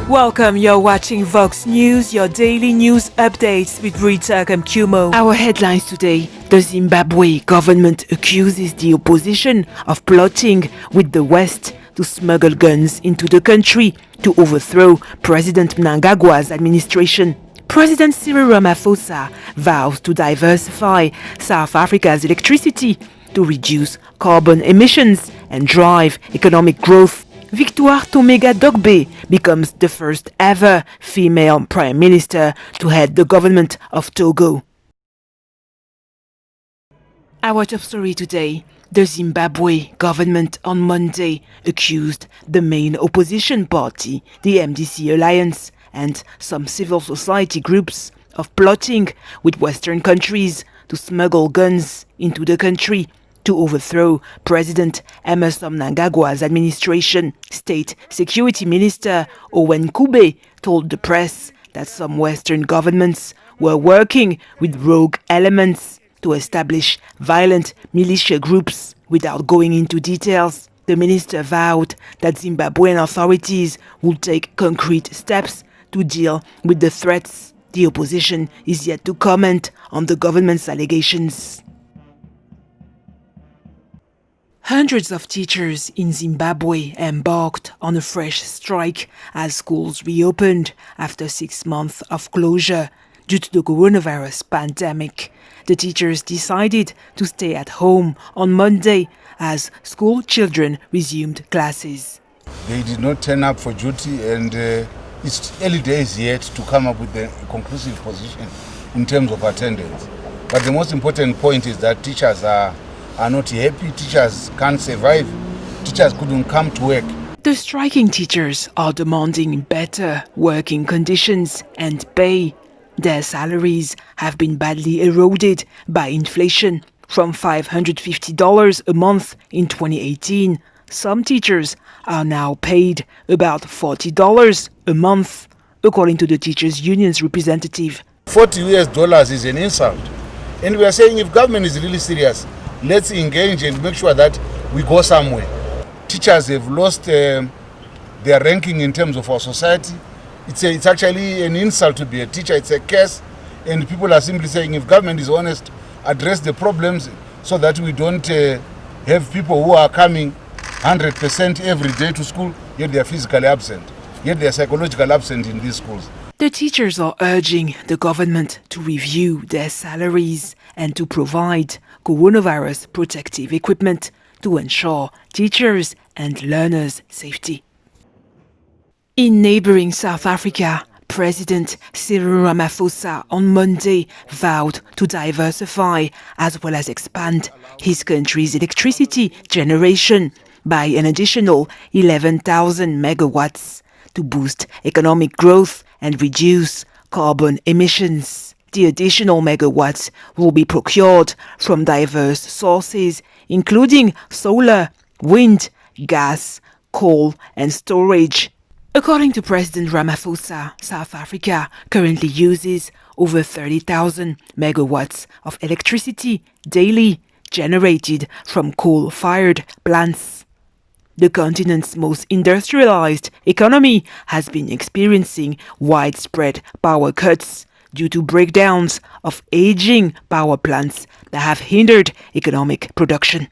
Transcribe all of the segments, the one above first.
Welcome, you're watching Vox News, your daily news updates with Rita Kamkumo. Our headlines today: the Zimbabwe government accuses the opposition of plotting with the West to smuggle guns into the country to overthrow President Mnangagwa's administration. President Cyril Ramaphosa vows to diversify South Africa's electricity to reduce carbon emissions and drive economic growth. Victoire Gnassingbe becomes the first ever female prime minister to head the government of Togo. Our top story today: the Zimbabwe government on Monday accused the main opposition party, the MDC-Alliance, and some civil society groups of plotting with Western countries to smuggle guns into the country to overthrow President Emmerson Mnangagwa's administration. State Security Minister Owen Kube told the press that some Western governments were working with rogue elements to establish violent militia groups. Without going into details, the minister vowed that Zimbabwean authorities would take concrete steps to deal with the threats. The opposition is yet to comment on the government's allegations. Hundreds of teachers in Zimbabwe embarked on a fresh strike as schools reopened after 6 months of closure due to the coronavirus pandemic. The teachers decided to stay at home on Monday as school children resumed classes. They did not turn up for duty, and it's early days yet to come up with a conclusive position in terms of attendance. But the most important point is that teachers are not happy. Teachers can't survive. Teachers couldn't come to work. The striking teachers are demanding better working conditions and pay. Their salaries have been badly eroded by inflation. From $550 a month in 2018, some teachers are now paid about $40 a month, according to the teachers' union's representative. $40 is an insult. And we are saying, if government is really serious, let's engage and make sure that we go somewhere. Teachers have lost their ranking in terms of our society. It's actually an insult to be a teacher. It's a curse. And people are simply saying, if government is honest, address the problems so that we don't have people who are coming 100% every day to school, yet they are physically absent, yet they are psychologically absent in these schools. The teachers are urging the government to review their salaries and to provide coronavirus protective equipment to ensure teachers and learners' safety. In neighboring South Africa, President Cyril Ramaphosa on Monday vowed to diversify as well as expand his country's electricity generation by an additional 11,000 megawatts to boost economic growth and reduce carbon emissions. The additional megawatts will be procured from diverse sources, including solar, wind, gas, coal, and storage. According to President Ramaphosa, South Africa currently uses over 30,000 megawatts of electricity daily generated from coal-fired plants. The continent's most industrialized economy has been experiencing widespread power cuts due to breakdowns of aging power plants that have hindered economic production.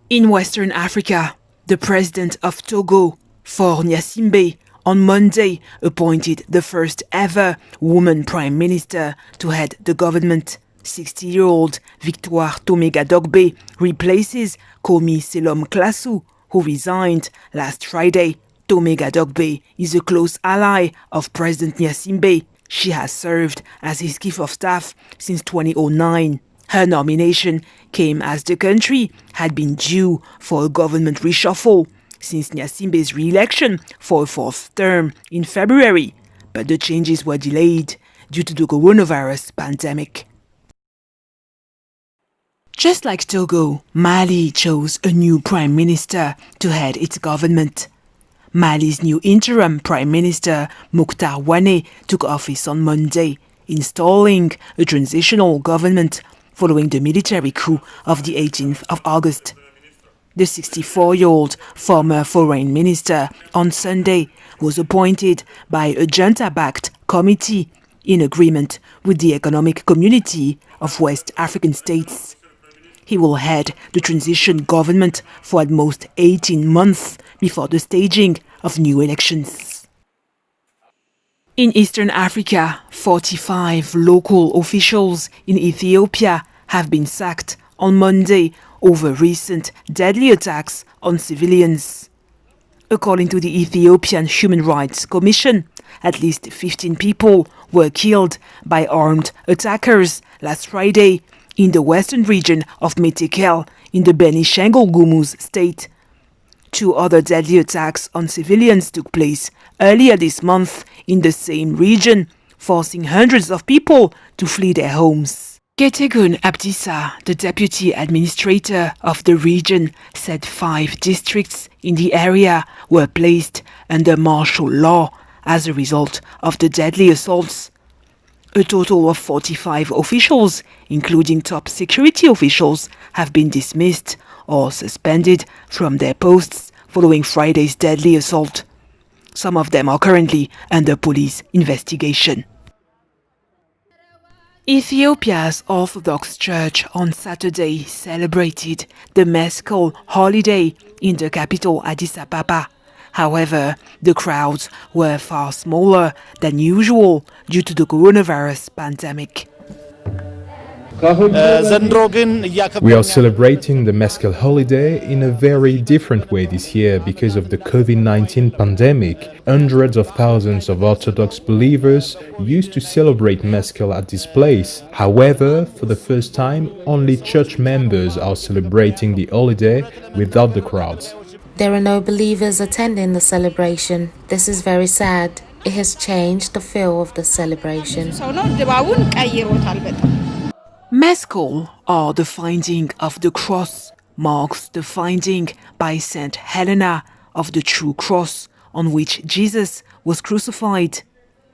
In Western Africa, the president of Togo, Gnassingbe, on Monday appointed the first ever woman prime minister to head the government. 60-year-old Victoire Gnassingbe replaces Komi Selom Klasu, who resigned last Friday. Gnassingbe is a close ally of President Gnassingbe. She has served as his chief of staff since 2009. Her nomination came as the country had been due for a government reshuffle since Gnassingbe's re-election for a fourth term in February, but the changes were delayed due to the coronavirus pandemic. Just like Togo, Mali chose a new prime minister to head its government. Mali's new interim prime minister, Mokhtar Wane, took office on Monday, installing a transitional government following the military coup of the 18th of August. The 64-year-old former foreign minister on Sunday was appointed by a junta-backed committee in agreement with the Economic Community of West African States. He will head the transition government for at most 18 months before the staging of new elections. In Eastern Africa, 45 local officials in Ethiopia have been sacked on Monday over recent deadly attacks on civilians. According to the Ethiopian Human Rights Commission, at least 15 people were killed by armed attackers last Friday in the western region of Metekel in the Benishangul-Gumuz state. 2 other deadly attacks on civilians took place earlier this month in the same region, forcing hundreds of people to flee their homes. Getegun Abdissa, the deputy administrator of the region, said 5 districts in the area were placed under martial law as a result of the deadly assaults. A total of 45 officials, including top security officials, have been dismissed or suspended from their posts following Friday's deadly assault. Some of them are currently under police investigation. Ethiopia's Orthodox Church on Saturday celebrated the Meskel holiday in the capital Addis Ababa. However, the crowds were far smaller than usual due to the coronavirus pandemic. We are celebrating the Meskel holiday in a very different way this year because of the COVID-19 pandemic. Hundreds of thousands of Orthodox believers used to celebrate Meskel at this place. However, for the first time, only church members are celebrating the holiday without the crowds. There are no believers attending the celebration. This is very sad. It has changed the feel of the celebration. Meskel, or the finding of the cross, marks the finding by Saint Helena of the true cross on which Jesus was crucified.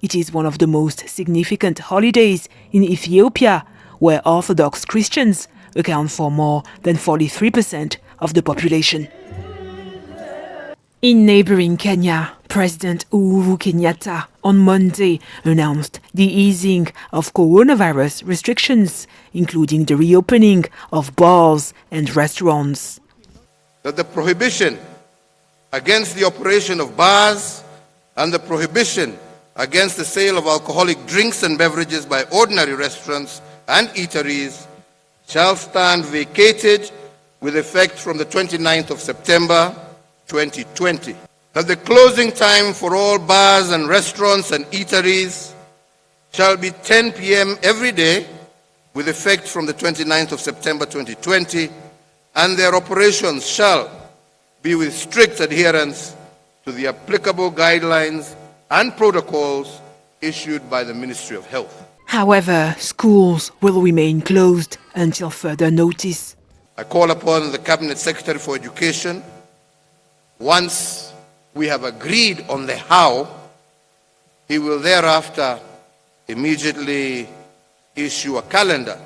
It is one of the most significant holidays in Ethiopia, where Orthodox Christians account for more than 43% of the population. In neighboring Kenya, President Uhuru Kenyatta on Monday announced the easing of coronavirus restrictions, including the reopening of bars and restaurants. That the prohibition against the operation of bars and the prohibition against the sale of alcoholic drinks and beverages by ordinary restaurants and eateries shall stand vacated with effect from the 29th of September 2020. That the closing time for all bars and restaurants and eateries shall be 10 p.m. every day with effect from the 29th of September 2020, and their operations shall be with strict adherence to the applicable guidelines and protocols issued by the Ministry of Health. However, schools will remain closed until further notice. I call upon the Cabinet Secretary for Education, once we have agreed on the how, he will thereafter immediately issue a calendar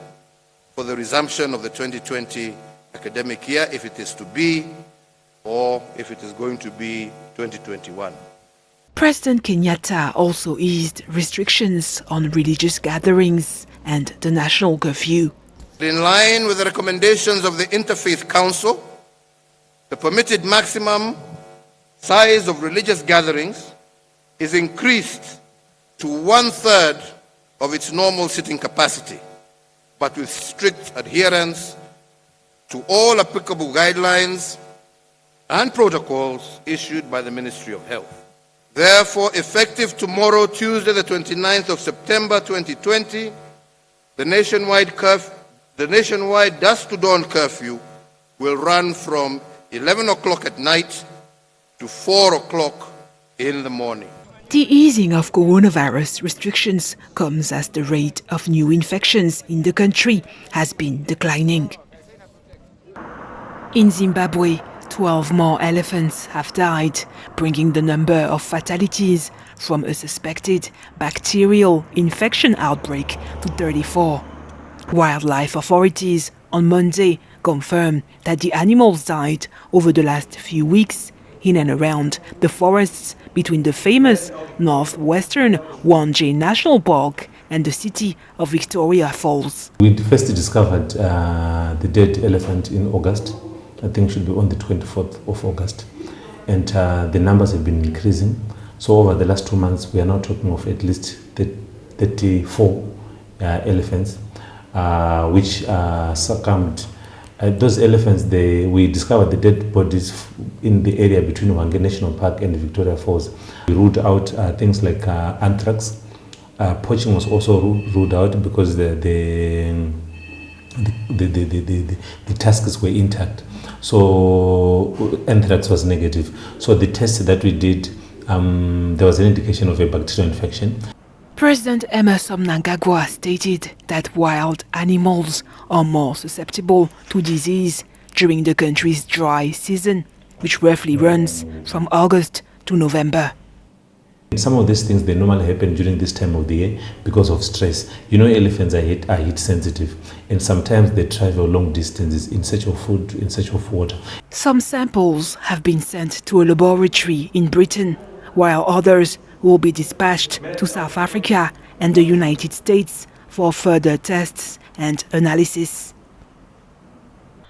for the resumption of the 2020 academic year, if it is to be, or if it is going to be 2021. President Kenyatta also eased restrictions on religious gatherings and the national curfew. In line with the recommendations of the Interfaith Council, the permitted maximum size of religious gatherings is increased to 1/3 of its normal sitting capacity, but with strict adherence to all applicable guidelines and protocols issued by the Ministry of Health. Therefore, effective tomorrow, Tuesday, the 29th of September 2020, the nationwide dusk to dawn curfew will run from 11 o'clock at night to 4 o'clock in the morning. The easing of coronavirus restrictions comes as the rate of new infections in the country has been declining. In Zimbabwe, 12 more elephants have died, bringing the number of fatalities from a suspected bacterial infection outbreak to 34. Wildlife authorities on Monday confirmed that the animals died over the last few weeks in and around the forests between the famous northwestern Wanje National Park and the city of Victoria Falls. We first discovered the dead elephant in August. I think it should be on the 24th of August. And the numbers have been increasing. So over the last 2 months, we are now talking of at least 34 elephants which succumbed. Those elephants, we discovered the dead bodies in the area between Wanje National Park and Victoria Falls. We ruled out things like anthrax. Poaching was also ruled out because the tusks were intact. So anthrax was negative. So the test that we did, there was an indication of a bacterial infection. President Emmerson Mnangagwa stated that wild animals are more susceptible to disease during the country's dry season, which roughly runs from August to November. Some of these things, they normally happen during this time of the year because of stress. You know, elephants are heat sensitive, and sometimes they travel long distances in search of food, in search of water. Some samples have been sent to a laboratory in Britain, while others will be dispatched to South Africa and the United States for further tests and analysis.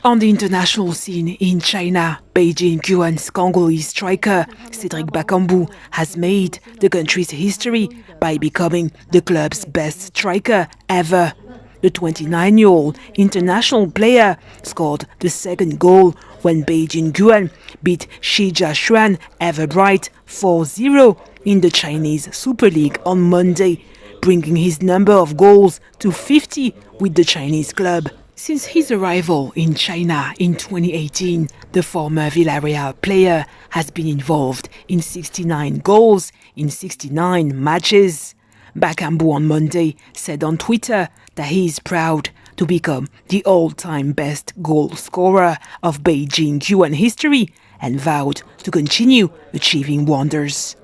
On the international scene in China, Beijing Yuan's Congolese striker Cedric Bakambu has made the country's history by becoming the club's best striker ever. The 29-year-old international player scored the second goal when Beijing Yuan beat Shijiazhuan Everbright 4-0 in the Chinese Super League on Monday, bringing his number of goals to 50 with the Chinese club. Since his arrival in China in 2018, the former Villarreal player has been involved in 69 goals in 69 matches. Bakambu on Monday said on Twitter that he is proud to become the all-time best goal scorer of Beijing Yuan history and vowed to continue achieving wonders.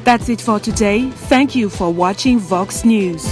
That's it for today. Thank you for watching Vox News.